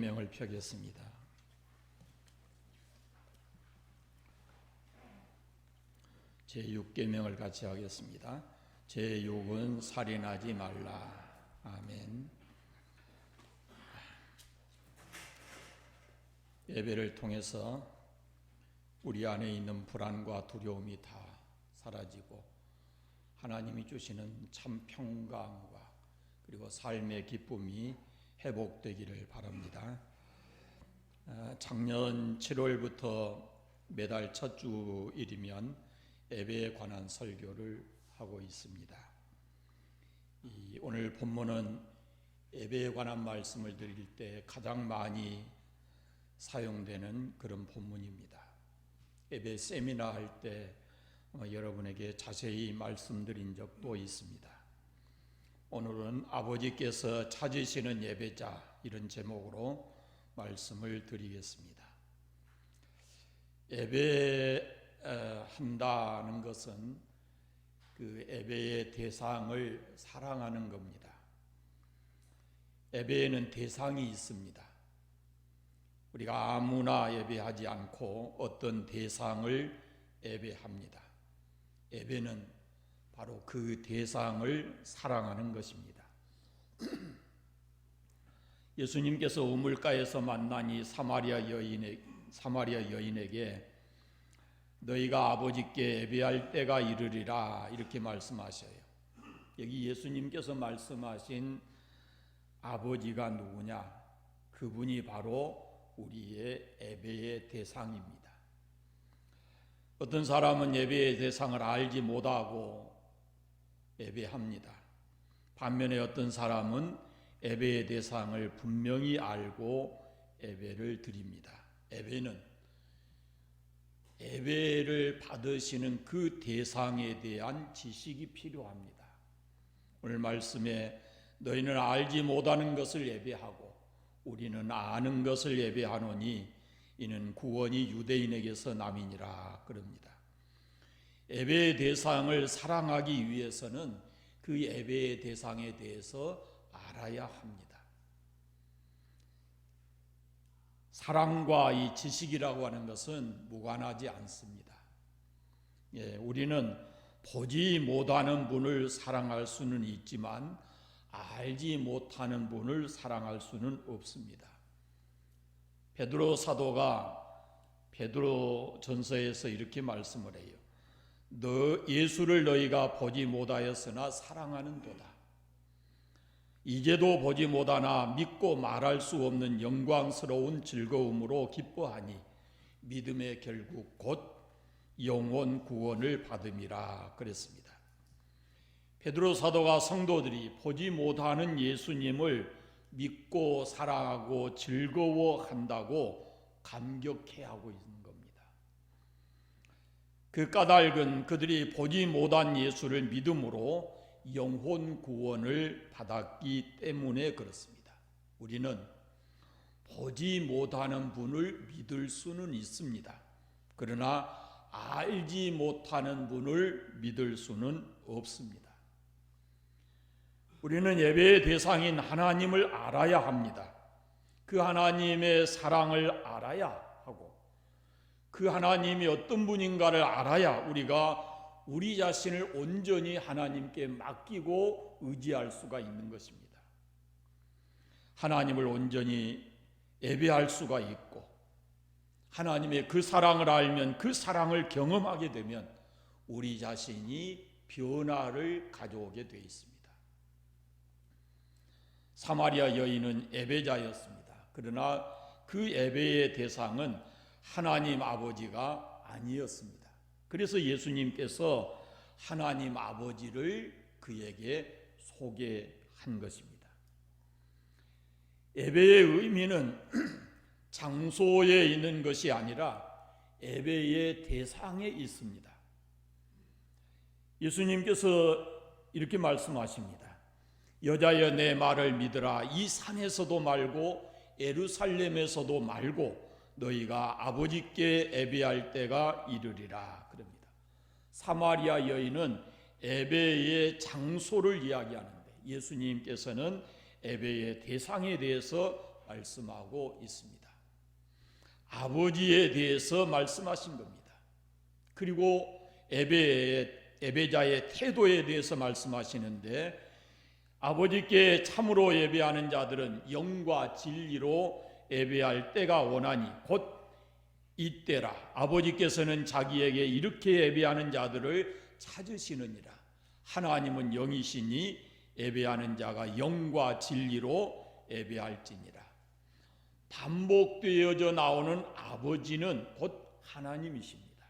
계명을 펴겠습니다. 제6계명을 같이 하겠습니다. 제6은 살인하지 말라. 아멘. 예배를 통해서 우리 안에 있는 불안과 두려움이 다 사라지고 하나님이 주시는 참 평강과 그리고 삶의 기쁨이 회복되기를 바랍니다. 작년 7월부터 매달 첫 주일이면 예배에 관한 설교를 하고 있습니다. 오늘 본문은 예배에 관한 말씀을 드릴 때 가장 많이 사용되는 그런 본문입니다. 예배 세미나 할 때 여러분에게 자세히 말씀드린 적도 있습니다. 오늘은 아버지께서 찾으시는 예배자, 이런 제목으로 말씀을 드리겠습니다. 예배한다는 것은 그 예배의 대상을 사랑하는 겁니다. 예배에는 대상이 있습니다. 우리가 아무나 예배하지 않고 어떤 대상을 예배합니다. 예배는 바로 그 대상을 사랑하는 것입니다. 예수님께서 우물가에서 만난 이 사마리아 여인에게 너희가 아버지께 예배할 때가 이르리라 이렇게 말씀하셔요. 여기 예수님께서 말씀하신 아버지가 누구냐? 그분이 바로 우리의 예배의 대상입니다. 어떤 사람은 예배의 대상을 알지 못하고 예배합니다. 반면에 어떤 사람은 예배의 대상을 분명히 알고 예배를 드립니다. 예배를 받으시는 그 대상에 대한 지식이 필요합니다. 오늘 말씀에 너희는 알지 못하는 것을 예배하고 우리는 아는 것을 예배하노니 이는 구원이 유대인에게서 남이니라 그럽니다. 예배의 대상을 사랑하기 위해서는 그 예배의 대상에 대해서 알아야 합니다. 사랑과 이 지식이라고 하는 것은 무관하지 않습니다. 우리는 보지 못하는 분을 사랑할 수는 있지만 알지 못하는 분을 사랑할 수는 없습니다. 베드로 사도가 베드로 전서에서 이렇게 말씀을 해요. 예수를 너희가 보지 못하였으나 사랑하는도다. 이제도 보지 못하나 믿고 말할 수 없는 영광스러운 즐거움으로 기뻐하니 믿음의 결국 곧 영원 구원을 받음이라 그랬습니다. 베드로 사도가 성도들이 보지 못하는 예수님을 믿고 사랑하고 즐거워한다고 감격해하고 있는 겁니다. 그 까닭은 그들이 보지 못한 예수를 믿음으로 영혼 구원을 받았기 때문에 그렇습니다. 우리는 보지 못하는 분을 믿을 수는 있습니다. 그러나 알지 못하는 분을 믿을 수는 없습니다. 우리는 예배의 대상인 하나님을 알아야 합니다. 그 하나님의 사랑을 알아야 하고 그 하나님이 어떤 분인가를 알아야 우리가 우리 자신을 온전히 하나님께 맡기고 의지할 수가 있는 것입니다. 하나님을 온전히 예배할 수가 있고 하나님의 그 사랑을 알면 그 사랑을 경험하게 되면 우리 자신이 변화를 가져오게 되어 있습니다. 사마리아 여인은 예배자였습니다. 그러나 그 예배의 대상은 하나님 아버지가 아니었습니다. 그래서 예수님께서 하나님 아버지를 그에게 소개한 것입니다. 예배의 의미는 장소에 있는 것이 아니라 예배의 대상에 있습니다. 예수님께서 이렇게 말씀하십니다. 여자여 내 말을 믿으라. 이 산에서도 말고 예루살렘에서도 말고 너희가 아버지께 예배할 때가 이르리라 그럽니다. 사마리아 여인은 예배의 장소를 이야기하는데 예수님께서는 예배의 대상에 대해서 말씀하고 있습니다. 아버지에 대해서 말씀하신 겁니다. 그리고 예배자의 태도에 대해서 말씀하시는데, 아버지께 참으로 예배하는 자들은 영과 진리로 예배할 때가 오나니 곧 이때라. 아버지께서는 자기에게 이렇게 예배하는 자들을 찾으시느니라. 하나님은 영이시니 예배하는 자가 영과 진리로 예배할지니라. 반복되어져 나오는 아버지는 곧 하나님이십니다.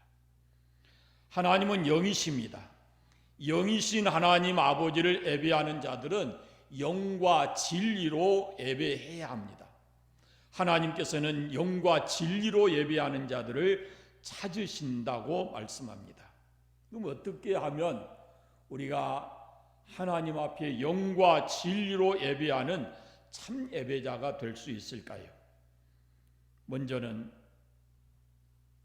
하나님은 영이십니다. 영이신 하나님 아버지를 예배하는 자들은 영과 진리로 예배해야 합니다. 하나님께서는 영과 진리로 예배하는 자들을 찾으신다고 말씀합니다. 그럼 어떻게 하면 우리가 하나님 앞에 영과 진리로 예배하는 참 예배자가 될 수 있을까요? 먼저는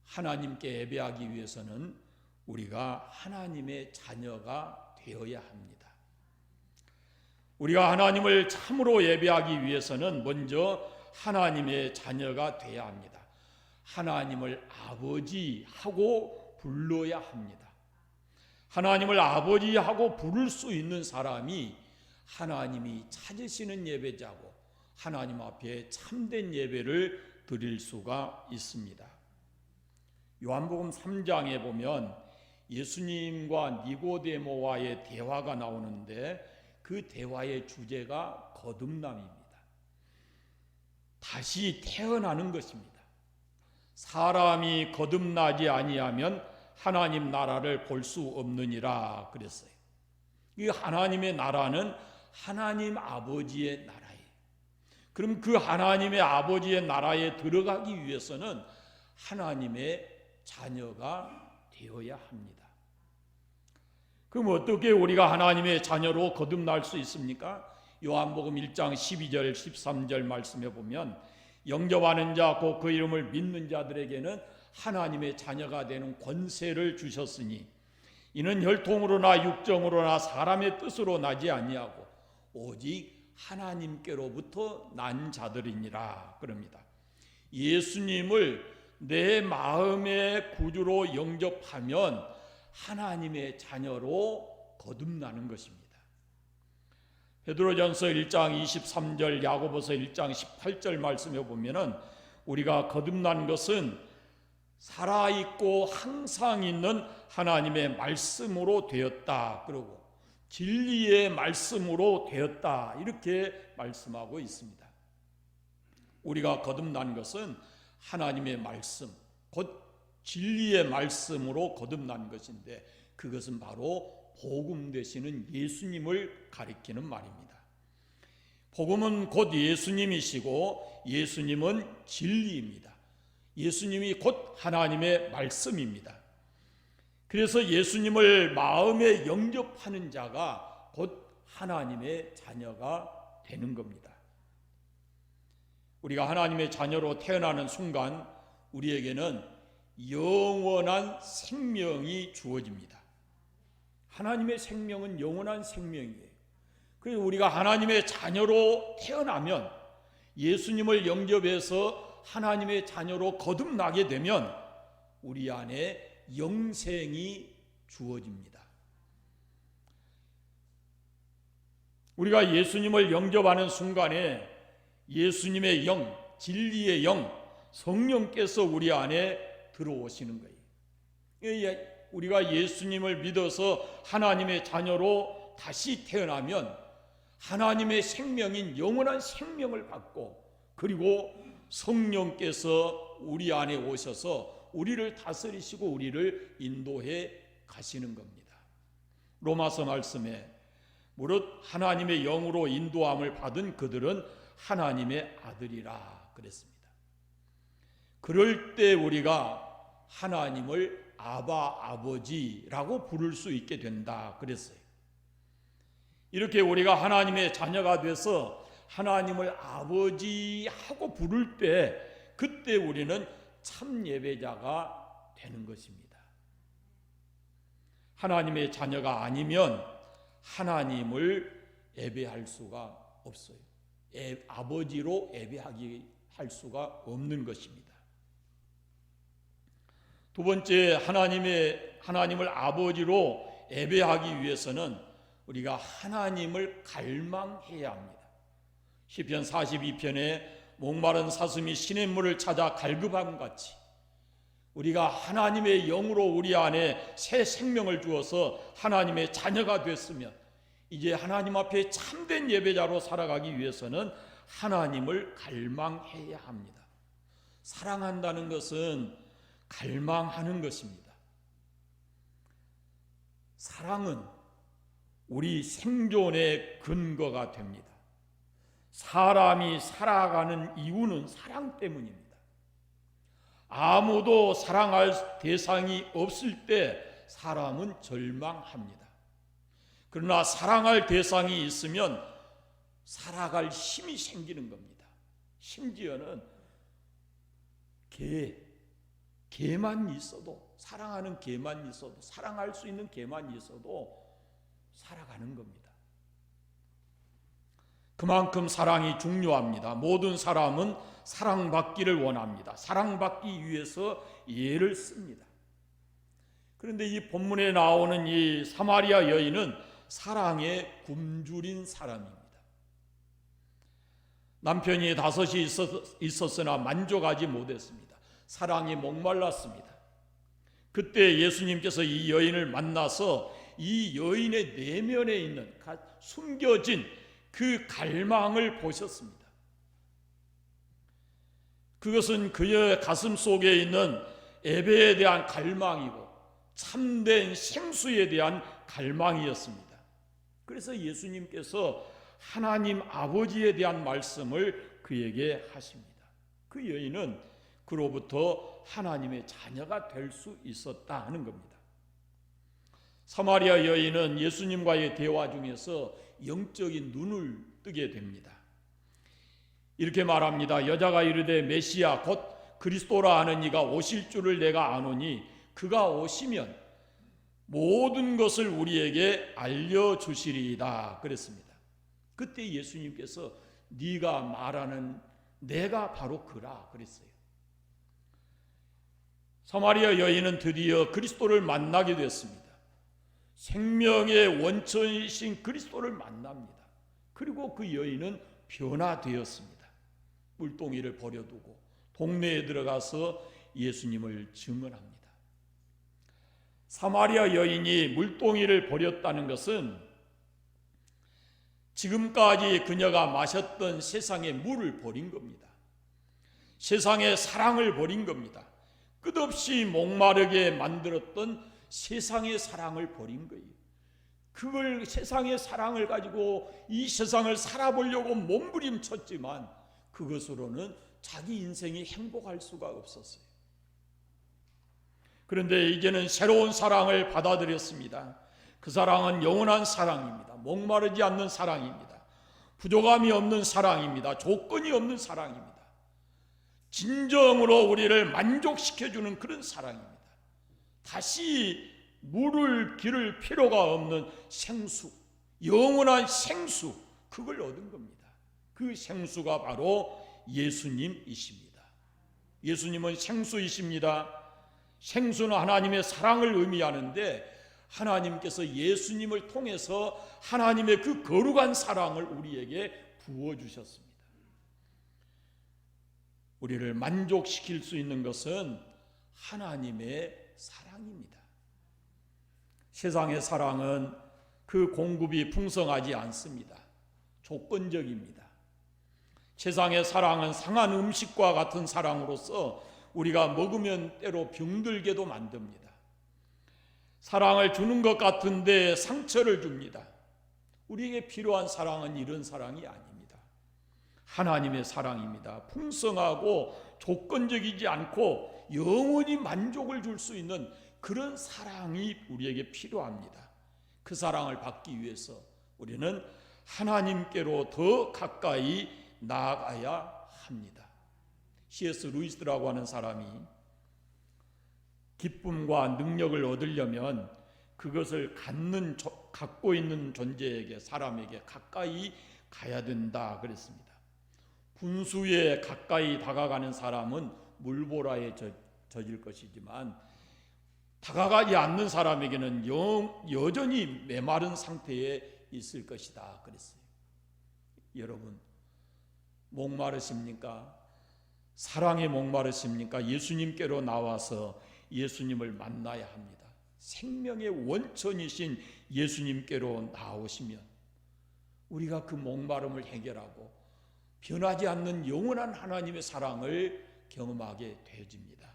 하나님께 예배하기 위해서는 우리가 하나님의 자녀가 되어야 합니다. 우리가 하나님을 참으로 예배하기 위해서는 먼저 하나님의 자녀가 되어야 합니다. 하나님을 아버지하고 불러야 합니다. 하나님을 아버지하고 부를 수 있는 사람이 하나님이 찾으시는 예배자고 하나님 앞에 참된 예배를 드릴 수가 있습니다. 요한복음 3장에 보면 예수님과 니고데모와의 대화가 나오는데 그 대화의 주제가 거듭남입니다. 다시 태어나는 것입니다. 사람이 거듭나지 아니하면 하나님 나라를 볼 수 없느니라 그랬어요. 이 하나님의 나라는 하나님 아버지의 나라예요. 그럼 그 하나님의 아버지의 나라에 들어가기 위해서는 하나님의 자녀가 되어야 합니다. 그럼 어떻게 우리가 하나님의 자녀로 거듭날 수 있습니까? 요한복음 1장 12절 13절 말씀해 보면 영접하는 자 곧 그 이름을 믿는 자들에게는 하나님의 자녀가 되는 권세를 주셨으니 이는 혈통으로나 육정으로나 사람의 뜻으로 나지 아니하고 오직 하나님께로부터 난 자들이니라 그럽니다. 예수님을 내 마음의 구주로 영접하면 하나님의 자녀로 거듭나는 것입니다. 베드로전서 1장 23절, 야고보서 1장 18절 말씀해 보면은 우리가 거듭난 것은 살아있고 항상 있는 하나님의 말씀으로 되었다. 그러고 진리의 말씀으로 되었다. 이렇게 말씀하고 있습니다. 우리가 거듭난 것은 하나님의 말씀, 곧 진리의 말씀으로 거듭난 것인데 그것은 바로 복음 되시는 예수님을 가리키는 말입니다. 복음은 곧 예수님이시고 예수님은 진리입니다. 예수님이 곧 하나님의 말씀입니다. 그래서 예수님을 마음에 영접하는 자가 곧 하나님의 자녀가 되는 겁니다. 우리가 하나님의 자녀로 태어나는 순간 우리에게는 영원한 생명이 주어집니다. 하나님의 생명은 영원한 생명이에요. 그래서 우리가 하나님의 자녀로 태어나면 예수님을 영접해서 하나님의 자녀로 거듭나게 되면 우리 안에 영생이 주어집니다. 우리가 예수님을 영접하는 순간에 예수님의 영, 진리의 영, 성령께서 우리 안에 들어오시는 거예요. 우리가 예수님을 믿어서 하나님의 자녀로 다시 태어나면 하나님의 생명인 영원한 생명을 받고 그리고 성령께서 우리 안에 오셔서 우리를 다스리시고 우리를 인도해 가시는 겁니다. 로마서 말씀에 무릇 하나님의 영으로 인도함을 받은 그들은 하나님의 아들이라 그랬습니다. 그럴 때 우리가 하나님을 아바 아버지라고 부를 수 있게 된다 그랬어요. 이렇게 우리가 하나님의 자녀가 돼서 하나님을 아버지하고 부를 때 그때 우리는 참 예배자가 되는 것입니다. 하나님의 자녀가 아니면 하나님을 예배할 수가 없어요. 아버지로 예배하기 할 수가 없는 것입니다. 두 번째, 하나님을 아버지로 예배하기 위해서는 우리가 하나님을 갈망해야 합니다. 시편 42편에 목마른 사슴이 시냇물을 찾아 갈급함 같이 우리가 하나님의 영으로 우리 안에 새 생명을 주어서 하나님의 자녀가 됐으면 이제 하나님 앞에 참된 예배자로 살아가기 위해서는 하나님을 갈망해야 합니다. 사랑한다는 것은 갈망하는 것입니다. 사랑은 우리 생존의 근거가 됩니다. 사람이 살아가는 이유는 사랑 때문입니다. 아무도 사랑할 대상이 없을 때 사람은 절망합니다. 그러나 사랑할 대상이 있으면 살아갈 힘이 생기는 겁니다. 심지어는 개만 있어도, 사랑하는 개만 있어도, 사랑할 수 있는 개만 있어도 살아가는 겁니다. 그만큼 사랑이 중요합니다. 모든 사람은 사랑받기를 원합니다. 사랑받기 위해서 예를 씁니다. 그런데 이 본문에 나오는 이 사마리아 여인은 사랑에 굶주린 사람입니다. 남편이 5이 있었으나 만족하지 못했습니다. 사랑에 목말랐습니다. 그때 예수님께서 이 여인을 만나서 이 여인의 내면에 있는 숨겨진 그 갈망을 보셨습니다. 그것은 그의 가슴 속에 있는 예배에 대한 갈망이고 참된 생수에 대한 갈망이었습니다. 그래서 예수님께서 하나님 아버지에 대한 말씀을 그에게 하십니다. 그 여인은 그로부터 하나님의 자녀가 될 수 있었다 하는 겁니다. 사마리아 여인은 예수님과의 대화 중에서 영적인 눈을 뜨게 됩니다. 이렇게 말합니다. 여자가 이르되 메시아 곧 그리스도라 하는 이가 오실 줄을 내가 아노니 그가 오시면 모든 것을 우리에게 알려주시리이다 그랬습니다. 그때 예수님께서 네가 말하는 내가 바로 그라 그랬어요. 사마리아 여인은 드디어 그리스도를 만나게 됐습니다. 생명의 원천이신 그리스도를 만납니다. 그리고 그 여인은 변화되었습니다. 물동이를 버려두고 동네에 들어가서 예수님을 증언합니다. 사마리아 여인이 물동이를 버렸다는 것은 지금까지 그녀가 마셨던 세상의 물을 버린 겁니다. 세상의 사랑을 버린 겁니다. 끝없이 목마르게 만들었던 세상의 사랑을 버린 거예요. 그걸 세상의 사랑을 가지고 이 세상을 살아보려고 몸부림쳤지만 그것으로는 자기 인생이 행복할 수가 없었어요. 그런데 이제는 새로운 사랑을 받아들였습니다. 그 사랑은 영원한 사랑입니다. 목마르지 않는 사랑입니다. 부족함이 없는 사랑입니다. 조건이 없는 사랑입니다. 진정으로 우리를 만족시켜주는 그런 사랑입니다. 다시 물을 기를 필요가 없는 생수, 영원한 생수, 그걸 얻은 겁니다. 그 생수가 바로 예수님이십니다. 예수님은 생수이십니다. 생수는 하나님의 사랑을 의미하는데 하나님께서 예수님을 통해서 하나님의 그 거룩한 사랑을 우리에게 부어주셨습니다. 우리를 만족시킬 수 있는 것은 하나님의 사랑입니다. 세상의 사랑은 그 공급이 풍성하지 않습니다. 조건적입니다. 세상의 사랑은 상한 음식과 같은 사랑으로서 우리가 먹으면 때로 병들게도 만듭니다. 사랑을 주는 것 같은데 상처를 줍니다. 우리에게 필요한 사랑은 이런 사랑이 아닙니다. 하나님의 사랑입니다. 풍성하고 조건적이지 않고 영원히 만족을 줄 수 있는 그런 사랑이 우리에게 필요합니다. 그 사랑을 받기 위해서 우리는 하나님께로 더 가까이 나아가야 합니다. C.S. 루이스라고 하는 사람이 기쁨과 능력을 얻으려면 그것을 갖고 있는 존재에게, 사람에게 가까이 가야 된다 그랬습니다. 분수에 가까이 다가가는 사람은 물보라에 젖을 것이지만 다가가지 않는 사람에게는 여전히 메마른 상태에 있을 것이다 그랬어요. 여러분, 목마르십니까? 사랑에 목마르십니까? 예수님께로 나와서 예수님을 만나야 합니다. 생명의 원천이신 예수님께로 나오시면 우리가 그 목마름을 해결하고 변하지 않는 영원한 하나님의 사랑을 경험하게 되어집니다.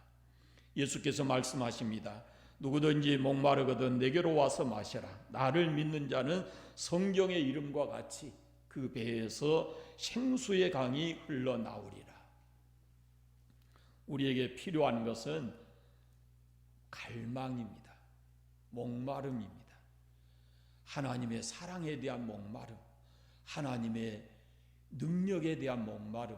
예수께서 말씀하십니다. 누구든지 목마르거든 내게로 와서 마셔라. 나를 믿는 자는 성경의 이름과 같이 그 배에서 생수의 강이 흘러나오리라. 우리에게 필요한 것은 갈망입니다. 목마름입니다. 하나님의 사랑에 대한 목마름, 하나님의 능력에 대한 목마름,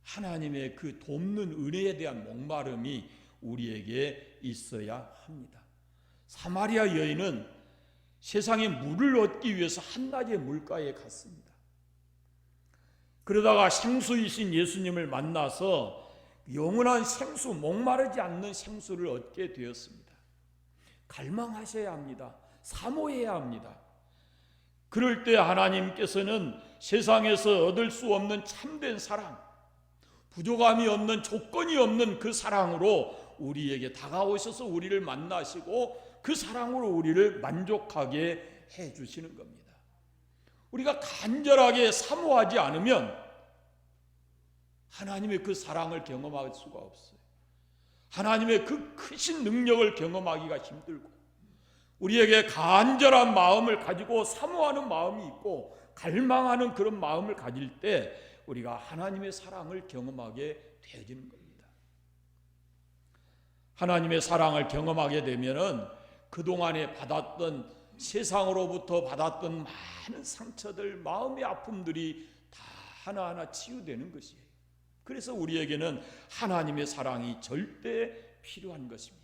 하나님의 그 돕는 은혜에 대한 목마름이 우리에게 있어야 합니다. 사마리아 여인은 세상에 물을 얻기 위해서 한낮의 물가에 갔습니다. 그러다가 생수이신 예수님을 만나서 영원한 생수, 목마르지 않는 생수를 얻게 되었습니다. 갈망하셔야 합니다. 사모해야 합니다. 그럴 때 하나님께서는 세상에서 얻을 수 없는 참된 사랑, 부족함이 없는, 조건이 없는 그 사랑으로 우리에게 다가오셔서 우리를 만나시고 그 사랑으로 우리를 만족하게 해주시는 겁니다. 우리가 간절하게 사모하지 않으면 하나님의 그 사랑을 경험할 수가 없어요. 하나님의 그 크신 능력을 경험하기가 힘들고, 우리에게 간절한 마음을 가지고 사모하는 마음이 있고 갈망하는 그런 마음을 가질 때 우리가 하나님의 사랑을 경험하게 되어지는 겁니다. 하나님의 사랑을 경험하게 되면은 그동안에 받았던, 세상으로부터 받았던 많은 상처들, 마음의 아픔들이 다 하나하나 치유되는 것이에요. 그래서 우리에게는 하나님의 사랑이 절대 필요한 것입니다.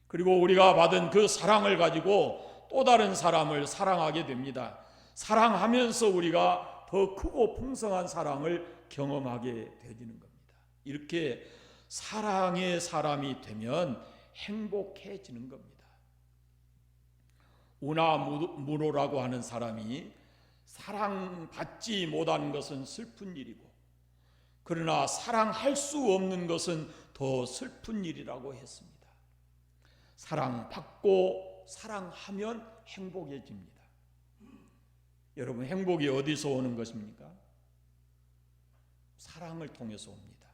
그리고 우리가 받은 그 사랑을 가지고 또 다른 사람을 사랑하게 됩니다. 사랑하면서 우리가 더 크고 풍성한 사랑을 경험하게 되어지는 겁니다. 이렇게 사랑의 사람이 되면 행복해지는 겁니다. 우나무노라고 하는 사람이 사랑받지 못한 것은 슬픈 일이고, 그러나 사랑할 수 없는 것은 더 슬픈 일이라고 했습니다. 사랑받고 사랑하면 행복해집니다. 여러분, 행복이 어디서 오는 것입니까? 사랑을 통해서 옵니다.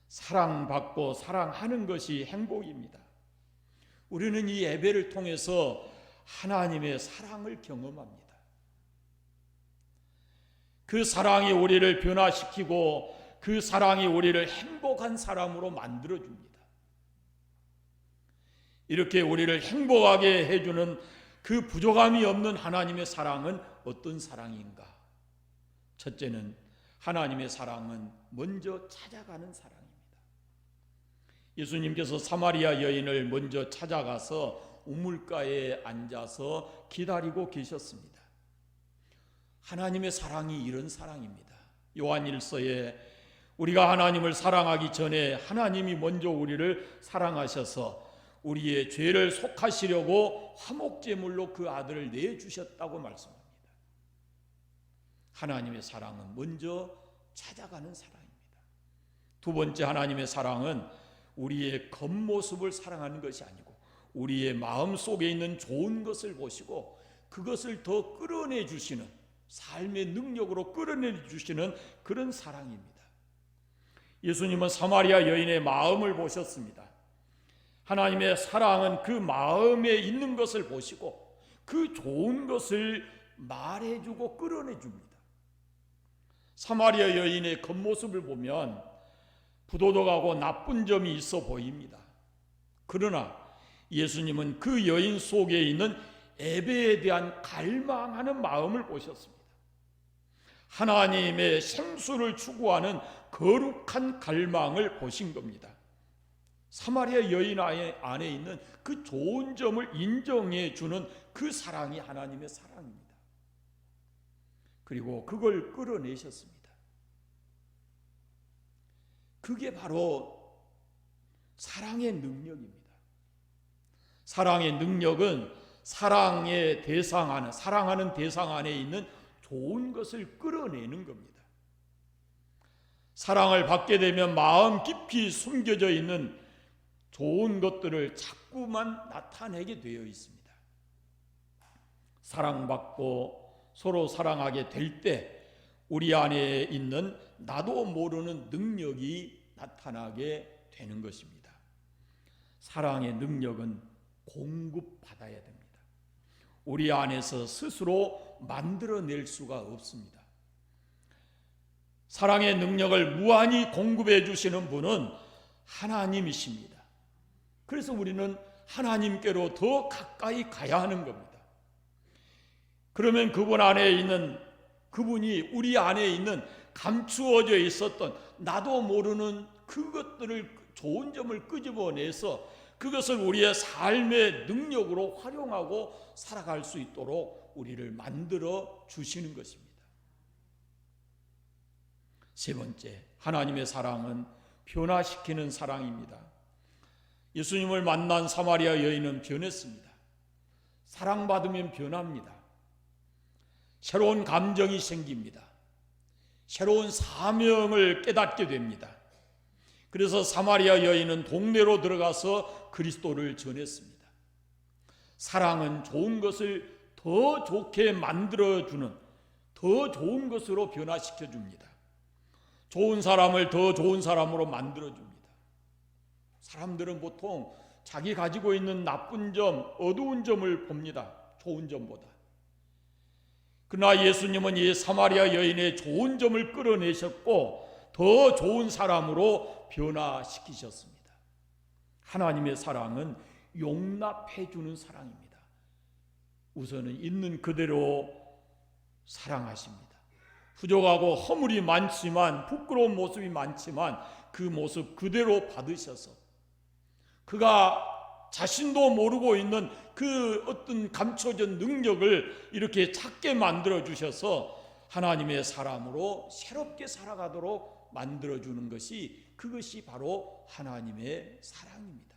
사랑받고 사랑하는 것이 행복입니다. 우리는 이 예배를 통해서 하나님의 사랑을 경험합니다. 그 사랑이 우리를 변화시키고 그 사랑이 우리를 행복한 사람으로 만들어줍니다. 이렇게 우리를 행복하게 해주는 그 부족함이 없는 하나님의 사랑은 어떤 사랑인가? 첫째는 하나님의 사랑은 먼저 찾아가는 사랑입니다. 예수님께서 사마리아 여인을 먼저 찾아가서 우물가에 앉아서 기다리고 계셨습니다. 하나님의 사랑이 이런 사랑입니다. 요한일서에 우리가 하나님을 사랑하기 전에 하나님이 먼저 우리를 사랑하셔서 우리의 죄를 속하시려고 화목제물로 그 아들을 내주셨다고 말씀합니다. 하나님의 사랑은 먼저 찾아가는 사랑입니다. 두 번째, 하나님의 사랑은 우리의 겉모습을 사랑하는 것이 아니고 우리의 마음 속에 있는 좋은 것을 보시고 그것을 더 끌어내 주시는, 삶의 능력으로 끌어내 주시는 그런 사랑입니다. 예수님은 사마리아 여인의 마음을 보셨습니다. 하나님의 사랑은 그 마음에 있는 것을 보시고 그 좋은 것을 말해주고 끌어내줍니다. 사마리아 여인의 겉모습을 보면 부도덕하고 나쁜 점이 있어 보입니다. 그러나 예수님은 그 여인 속에 있는 예배에 대한 갈망하는 마음을 보셨습니다. 하나님의 생수를 추구하는 거룩한 갈망을 보신 겁니다. 사마리아 여인 안에 있는 그 좋은 점을 인정해 주는 그 사랑이 하나님의 사랑입니다. 그리고 그걸 끌어내셨습니다. 그게 바로 사랑의 능력입니다. 사랑의 능력은 사랑하는 대상 안에 있는 좋은 것을 끌어내는 겁니다. 사랑을 받게 되면 마음 깊이 숨겨져 있는 좋은 것들을 자꾸만 나타내게 되어 있습니다. 사랑받고 서로 사랑하게 될 때 우리 안에 있는 나도 모르는 능력이 나타나게 되는 것입니다. 사랑의 능력은 공급받아야 됩니다. 우리 안에서 스스로 만들어낼 수가 없습니다. 사랑의 능력을 무한히 공급해 주시는 분은 하나님이십니다. 그래서 우리는 하나님께로 더 가까이 가야 하는 겁니다. 그러면 그분이 우리 안에 있는 감추어져 있었던 나도 모르는 그것들을 좋은 점을 끄집어내서 그것을 우리의 삶의 능력으로 활용하고 살아갈 수 있도록 우리를 만들어 주시는 것입니다. 세 번째, 하나님의 사랑은 변화시키는 사랑입니다. 예수님을 만난 사마리아 여인은 변했습니다. 사랑받으면 변합니다. 새로운 감정이 생깁니다. 새로운 사명을 깨닫게 됩니다. 그래서 사마리아 여인은 동네로 들어가서 그리스도를 전했습니다. 사랑은 좋은 것을 더 좋게 만들어주는, 더 좋은 것으로 변화시켜줍니다. 좋은 사람을 더 좋은 사람으로 만들어줍니다. 사람들은 보통 자기 가지고 있는 나쁜 점, 어두운 점을 봅니다. 좋은 점보다. 그러나 예수님은 이 사마리아 여인의 좋은 점을 끌어내셨고 더 좋은 사람으로 변화시키셨습니다. 하나님의 사랑은 용납해 주는 사랑입니다. 우선은 있는 그대로 사랑하십니다. 부족하고 허물이 많지만, 부끄러운 모습이 많지만 그 모습 그대로 받으셔서 그가 자신도 모르고 있는 그 어떤 감춰진 능력을 이렇게 찾게 만들어 주셔서 하나님의 사람으로 새롭게 살아가도록 만들어 주는 것이, 그것이 바로 하나님의 사랑입니다.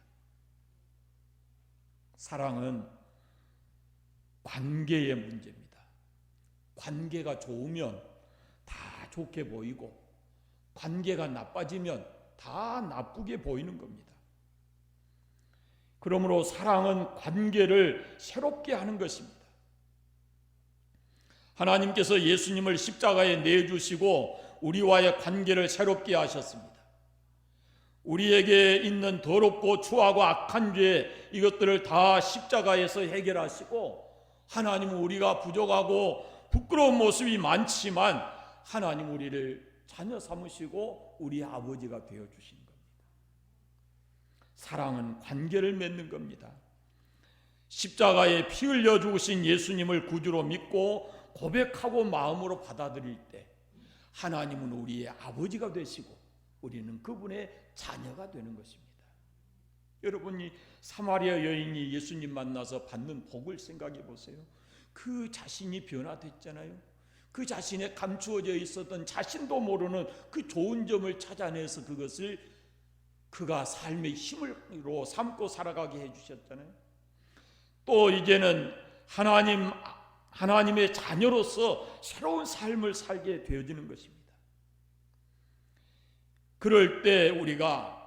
사랑은 관계의 문제입니다. 관계가 좋으면 다 좋게 보이고, 관계가 나빠지면 다 나쁘게 보이는 겁니다. 그러므로 사랑은 관계를 새롭게 하는 것입니다. 하나님께서 예수님을 십자가에 내주시고 우리와의 관계를 새롭게 하셨습니다. 우리에게 있는 더럽고 추하고 악한 죄, 이것들을 다 십자가에서 해결하시고, 하나님은 우리가 부족하고 부끄러운 모습이 많지만 하나님 우리를 자녀 삼으시고 우리 아버지가 되어주신 겁니다. 사랑은 관계를 맺는 겁니다. 십자가에 피 흘려 죽으신 예수님을 구주로 믿고 고백하고 마음으로 받아들일 때 하나님은 우리의 아버지가 되시고 우리는 그분의 자녀가 되는 것입니다. 여러분이 사마리아 여인이 예수님 만나서 받는 복을 생각해 보세요. 그 자신이 변화됐잖아요. 그 자신의 감추어져 있었던 자신도 모르는 그 좋은 점을 찾아내서 그것을 그가 삶의 힘으로 삼고 살아가게 해주셨잖아요. 또 이제는 하나님의 자녀로서 새로운 삶을 살게 되어지는 것입니다. 그럴 때 우리가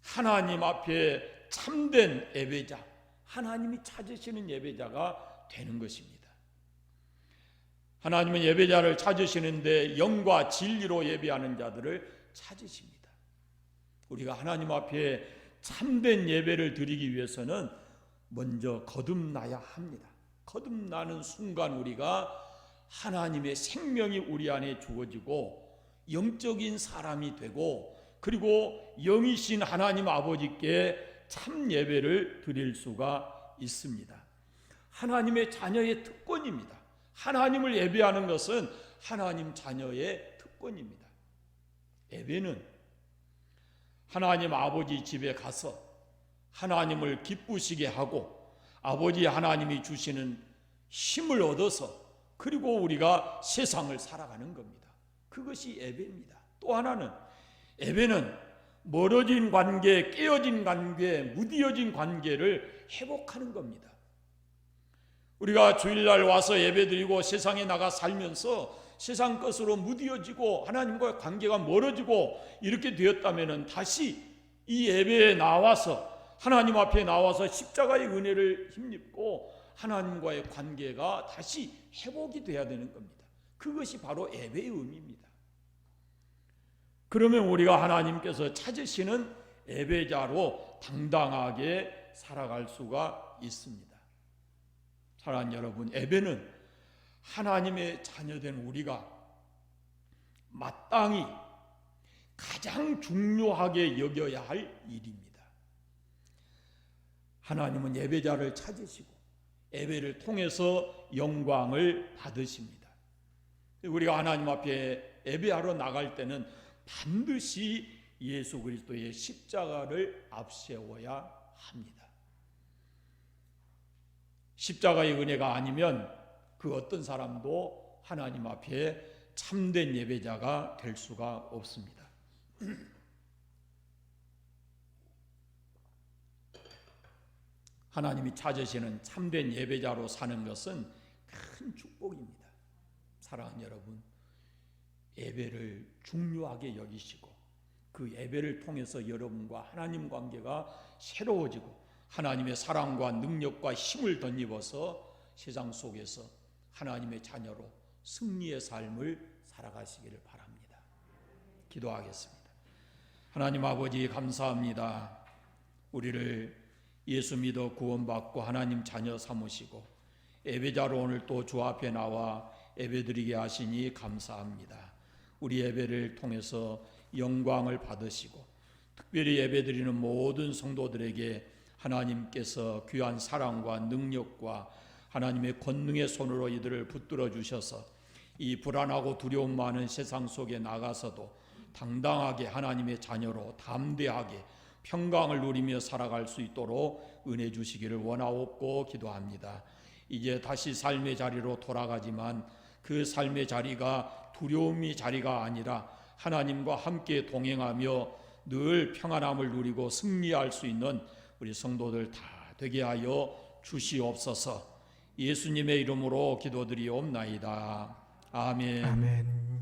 하나님 앞에 참된 예배자, 하나님이 찾으시는 예배자가 되는 것입니다. 하나님은 예배자를 찾으시는데 영과 진리로 예배하는 자들을 찾으십니다. 우리가 하나님 앞에 참된 예배를 드리기 위해서는 먼저 거듭나야 합니다. 거듭나는 순간 우리가 하나님의 생명이 우리 안에 주어지고 영적인 사람이 되고, 그리고 영이신 하나님 아버지께 참 예배를 드릴 수가 있습니다. 하나님의 자녀의 특권입니다. 하나님을 예배하는 것은 하나님 자녀의 특권입니다. 예배는 하나님 아버지 집에 가서 하나님을 기쁘시게 하고 아버지 하나님이 주시는 힘을 얻어서 그리고 우리가 세상을 살아가는 겁니다. 그것이 예배입니다. 또 하나는 예배는 멀어진 관계, 깨어진 관계, 무디어진 관계를 회복하는 겁니다. 우리가 주일날 와서 예배드리고 세상에 나가 살면서 세상 것으로 무디어지고 하나님과의 관계가 멀어지고 이렇게 되었다면 다시 이 예배에 나와서 하나님 앞에 나와서 십자가의 은혜를 힘입고 하나님과의 관계가 다시 회복이 돼야 되는 겁니다. 그것이 바로 예배의 의미입니다. 그러면 우리가 하나님께서 찾으시는 예배자로 당당하게 살아갈 수가 있습니다. 사랑하는 여러분, 예배는 하나님의 자녀된 우리가 마땅히 가장 중요하게 여겨야 할 일입니다. 하나님은 예배자를 찾으시고 예배를 통해서 영광을 받으십니다. 우리가 하나님 앞에 예배하러 나갈 때는 반드시 예수 그리스도의 십자가를 앞세워야 합니다. 십자가의 은혜가 아니면 그 어떤 사람도 하나님 앞에 참된 예배자가 될 수가 없습니다. 하나님이 찾으시는 참된 예배자로 사는 것은 큰 축복입니다. 사랑하는 여러분, 예배를 중요하게 여기시고 그 예배를 통해서 여러분과 하나님 관계가 새로워지고 하나님의 사랑과 능력과 힘을 덧입어서 세상 속에서 하나님의 자녀로 승리의 삶을 살아가시기를 바랍니다. 기도하겠습니다. 하나님 아버지, 감사합니다. 우리를 예수 믿어 구원받고 하나님 자녀 삼으시고 예배자로 오늘 또 주 앞에 나와 예배드리게 하시니 감사합니다. 우리 예배를 통해서 영광을 받으시고 특별히 예배드리는 모든 성도들에게 하나님께서 귀한 사랑과 능력과 하나님의 권능의 손으로 이들을 붙들어 주셔서 이 불안하고 두려움 많은 세상 속에 나가서도 당당하게 하나님의 자녀로 담대하게 평강을 누리며 살아갈 수 있도록 은혜 주시기를 원하옵고 기도합니다. 이제 다시 삶의 자리로 돌아가지만 그 삶의 자리가 두려움의 자리가 아니라 하나님과 함께 동행하며 늘 평안함을 누리고 승리할 수 있는 우리 성도들 다 되게 하여 주시옵소서. 예수님의 이름으로 기도드리옵나이다. 아멘. 아멘.